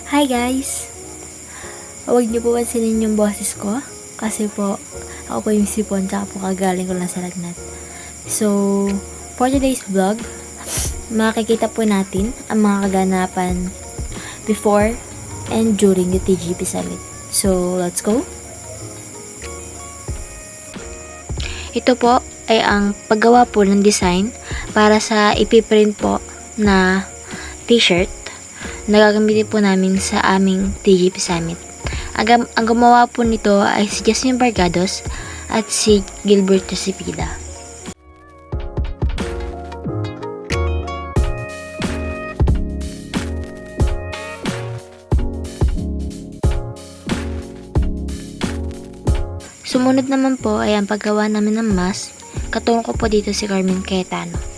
Hi guys! Huwag niyo po pansinin yung boses ko kasi po ako po yung sipon tsaka po kagaling ko lang sa lagnat. So, for today's vlog, makikita po natin ang mga kaganapan before and during the TGP Summit. So, let's go! Ito po ay ang paggawa po ng design para sa ipiprint po na t-shirt na gagamitin po namin sa aming TGP Summit. Ang gumawa po nito ay si Jasmine Bargados at si Gilberto Cepeda. Sumunod naman po ay ang paggawa namin ng mask. Katulong ko po dito si Carmen Cayetano.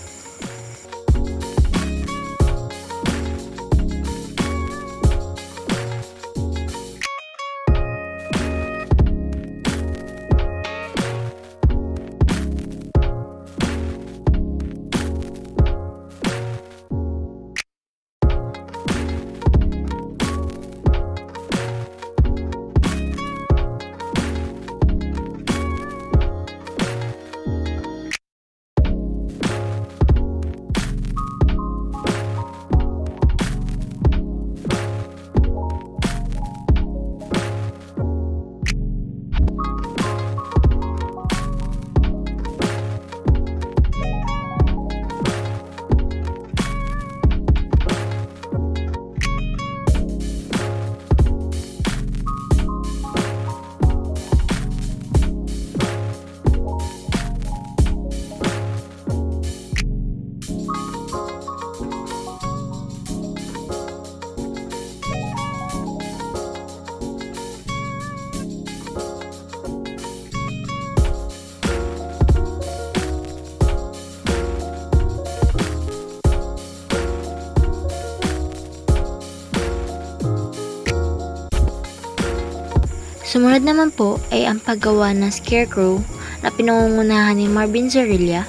Sumunod naman po ay ang paggawa ng scarecrow na pinangungunahan ni Marvin Zarilla,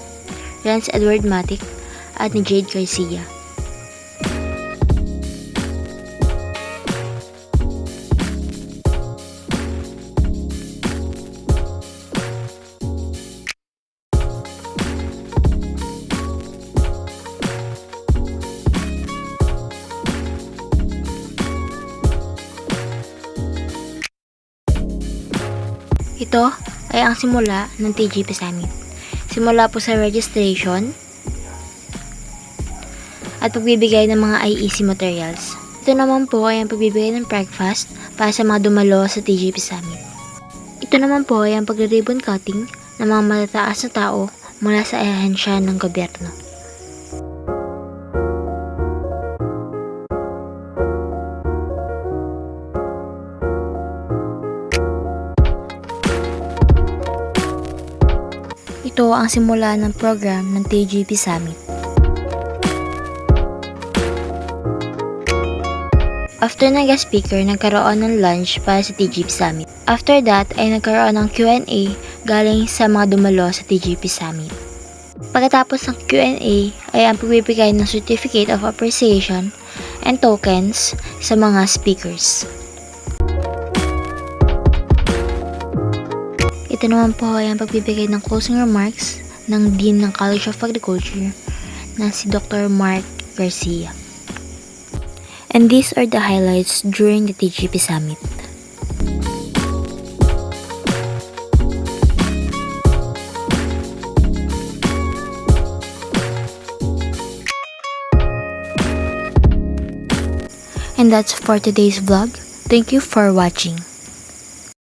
Lance Edward Matic at ni Jade Garcia. Ito ay ang simula ng TGP Summit. Simula po sa registration at pagbibigay ng mga IEC materials. Ito naman po ay ang pagbibigay ng breakfast para sa mga dumalo sa TGP Summit. Ito naman po ay ang pagre-ribbon cutting ng mga matataas na tao mula sa ahensya ng gobyerno. Ito ang simula ng program ng TGP Summit. After ng guest speaker, nagkaroon ng lunch para sa TGP Summit. After that, ay nagkaroon ng Q&A galing sa mga dumalo sa TGP Summit. Pagkatapos ng Q&A, ay ang pagbibigay ng Certificate of Appreciation and tokens sa mga speakers. Ito naman po ay ang pagbibigay ng closing remarks ng Dean ng College of Agriculture na si Dr. Mark Garcia. And these are the highlights during the TGP Summit. And that's for today's vlog. Thank you for watching.